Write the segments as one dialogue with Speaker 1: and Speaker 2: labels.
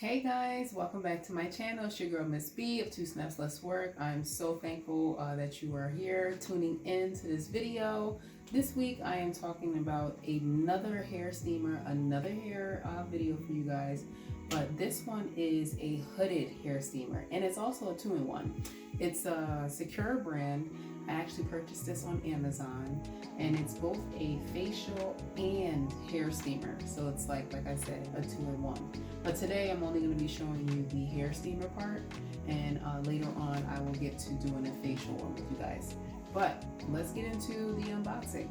Speaker 1: Hey guys, welcome back to my channel. It's your girl Miss B of Two Snaps Less Work. I'm so thankful that you are here tuning in to this video. This week I am talking about another hair steamer, another hair video for you guys, but this one is a hooded hair steamer and it's also a two-in-one. It's a Secura brand. I actually purchased this on Amazon and it's both a facial and hair steamer. So it's like I said, a two-in-one. But today I'm only going to be showing you the hair steamer part, and later on I will get to doing a facial one with you guys. But let's get into the unboxing.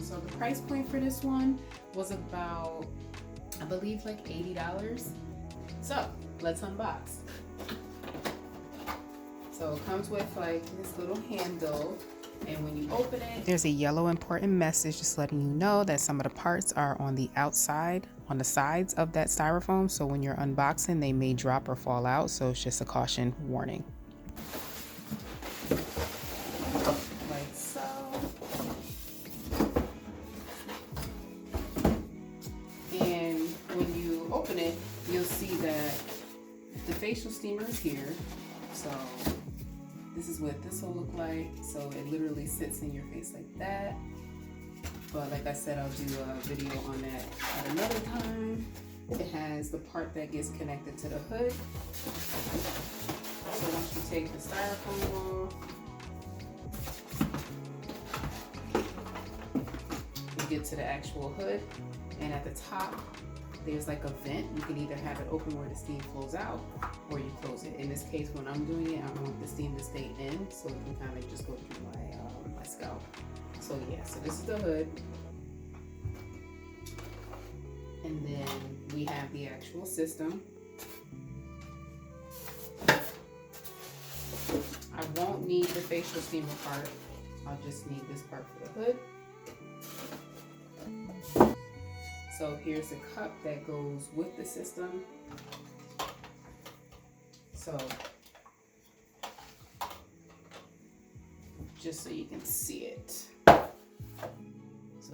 Speaker 1: So the price point for this one was about, I believe, like $80. So let's unbox. So it comes with like this little handle, and when you open it, there's a yellow important message just letting you know that some of the parts are on the outside, on the sides of that styrofoam. So when you're unboxing, they may drop or fall out. So it's just a caution warning. Like so. And when you open it, you'll see that the facial steamer is here. So this is what this will look like. So it literally sits in your face like that. But like I said, I'll do a video on that at another time. It has the part that gets connected to the hood. So once you take the styrofoam off, you get to the actual hood. And at the top, there's like a vent. You can either have it open where the steam flows out, or you close it. In this case, when I'm doing it, I want the steam to stay in, so it can kind of just go through my scalp. So yeah, so this is the hood. And then we have the actual system. I won't need the facial steamer part. I'll just need this part for the hood. So here's a cup that goes with the system. So just so you can see it. So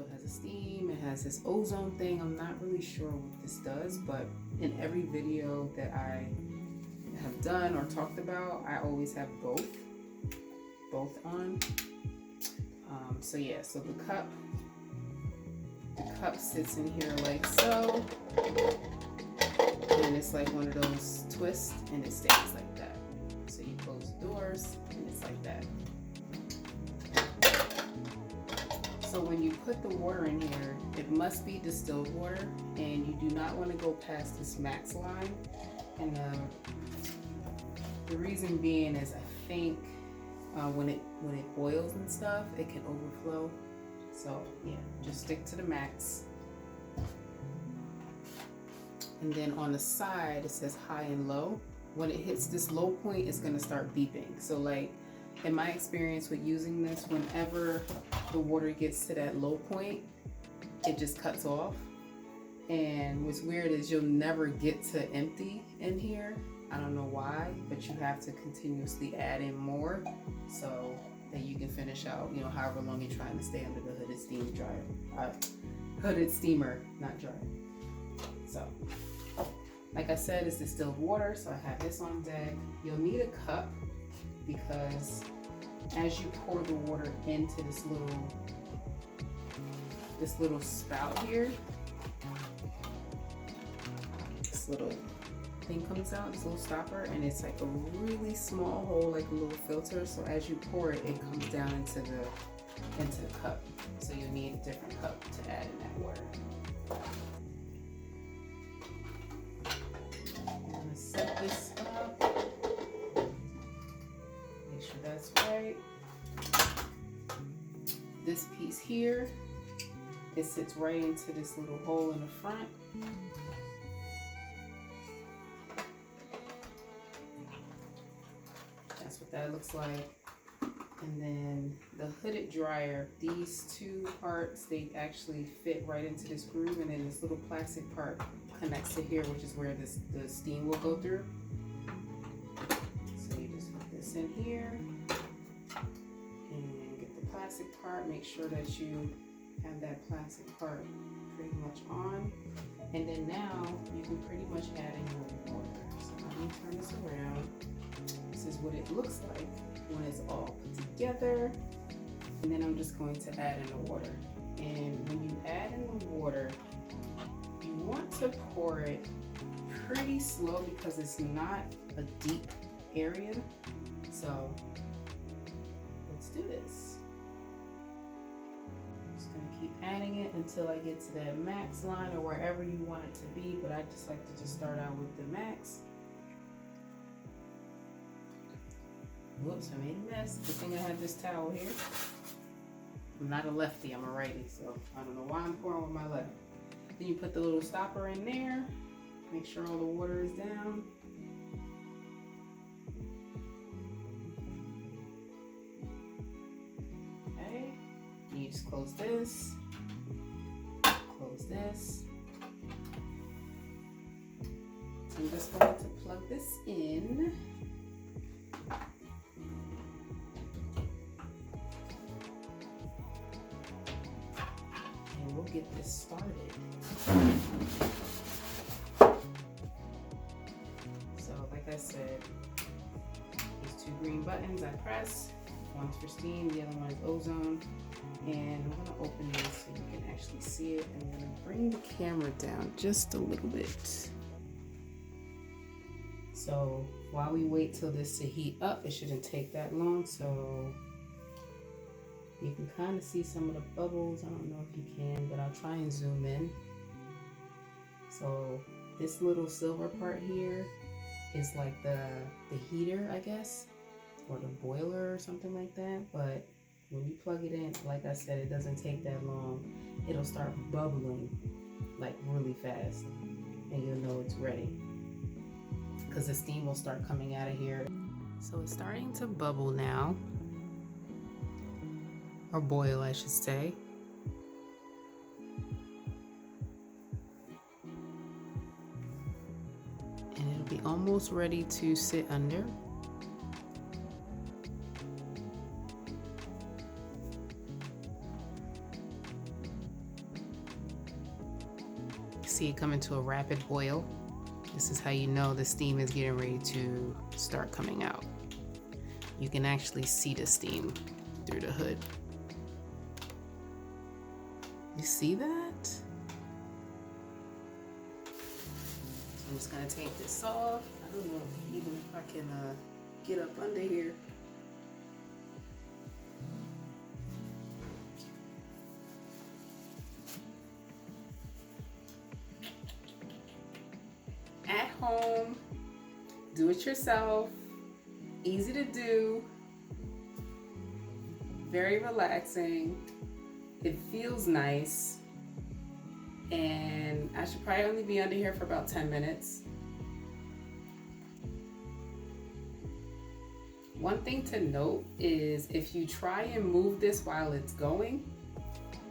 Speaker 1: it has a steam, it has this ozone thing. I'm not really sure what this does, but in every video that I have done or talked about, I always have both on. So yeah, so the cup sits in here like so, and it's like one of those twists and it stays like that. So you close the doors and it's like that. So when you put the water in here, it must be distilled water, and you do not want to go past this max line. And the reason being is I think when it boils and stuff, it can overflow. So yeah, just stick to the max. And then on the side, it says high and low. When it hits this low point, it's gonna start beeping. So like in my experience with using this, whenever the water gets to that low point, it just cuts off. And what's weird is you'll never get to empty in here. I don't know why, but you have to continuously add in more so that you can finish out, however long you're trying to stay under the hooded steam dryer. Hooded steamer, not dryer. So, like I said, it's distilled water, so I have this on deck. You'll need a cup because as you pour the water into this little spout here, this little thing comes out, this little stopper, and it's like a really small hole, like a little filter. So as you pour it, it comes down into the cup. So you need a different cup to add in that water. I'm gonna set this up. Make sure that's right. This piece here, it sits right into this little hole in the front. That's what that looks like. And then the hooded dryer, these two parts, they actually fit right into this groove, and then this little plastic part connects to here, which is where the steam will go through. So you just put this in here and get the plastic part. Make sure that you have that plastic part pretty much on. And then now you can pretty much add in your water. So let me turn this around. This is what it looks like when it's all put together. And then I'm just going to add in the water. And when you add in the water, you want to pour it pretty slow because it's not a deep area. So let's do this. Just gonna keep adding it until I get to that max line or wherever you want it to be, but I just like to just start out with the max. Whoops, I made a mess. Good thing I have this towel here. I'm not a lefty, I'm a righty, so I don't know why I'm pouring with my left. Then you put the little stopper in there. Make sure all the water is down. Okay, and you just close this, close this. So I'm just going to plug this in. And we'll get this started. Like I said, these two green buttons I press. One's for steam, the other one is ozone. And I'm gonna open this so you can actually see it. And I'm gonna bring the camera down just a little bit. So while we wait till this to heat up, it shouldn't take that long. So you can kind of see some of the bubbles. I don't know if you can, but I'll try and zoom in. So this little silver part here is like the heater, I guess, or the boiler or something like that. But when you plug it in, like I said, it doesn't take that long. It'll start bubbling like really fast, and you'll know it's ready because the steam will start coming out of here. So it's starting to bubble now, or boil, I should say. And it'll be almost ready to sit under. See it coming to a rapid boil. This is how you know the steam is getting ready to start coming out. You can actually see the steam through the hood. You see that? I'm just gonna take this off. I don't know even if I can get up under here. At home, do it yourself, easy to do, very relaxing. It feels nice. And I should probably only be under here for about 10 minutes. One thing to note is if you try and move this while it's going,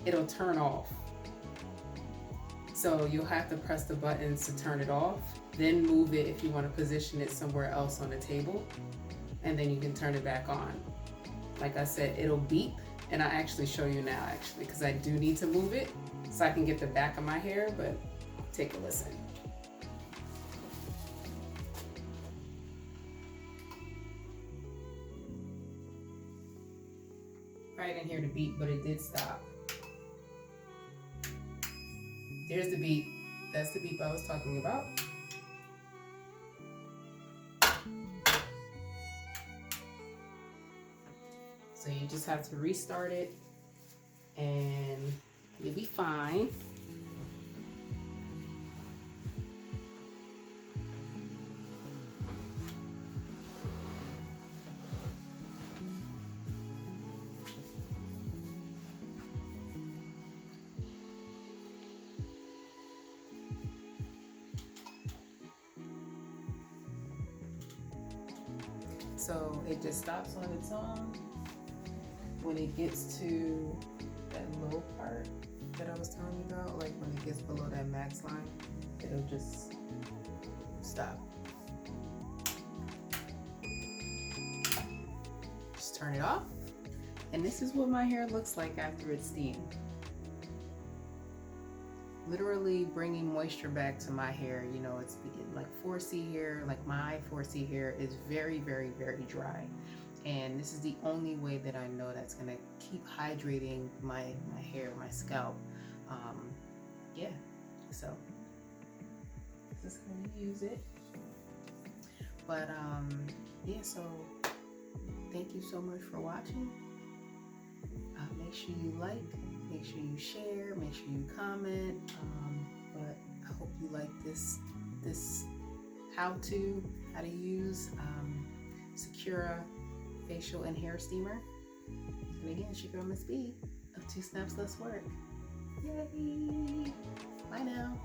Speaker 1: it'll turn off. So you'll have to press the buttons to turn it off, then move it if you want to position it somewhere else on the table, and then you can turn it back on. Like I said, it'll beep, and I'll actually show you now because I do need to move it so I can get the back of my hair, but take a listen. I didn't hear the beep, but it did stop. There's the beep. That's the beep I was talking about. So you just have to restart it and you'll be fine. So it just stops on its own. When it gets to that low part that I was telling you about, like when it gets below that max line, it'll just stop. Just turn it off. And this is what my hair looks like after it's steamed. literally bringing moisture back to my hair. You know, it's like 4C hair, like my 4C hair is very, very, very dry. And this is the only way that I know that's gonna keep hydrating my hair, my scalp. Yeah, so this is how you use it. But yeah, so thank you so much for watching. Make sure you like, make sure you share, make sure you comment. But I hope you like this how to use Secura facial and hair steamer. And again, it's your girl Miss B of 2 Snaps Less Work. Yay! Bye now.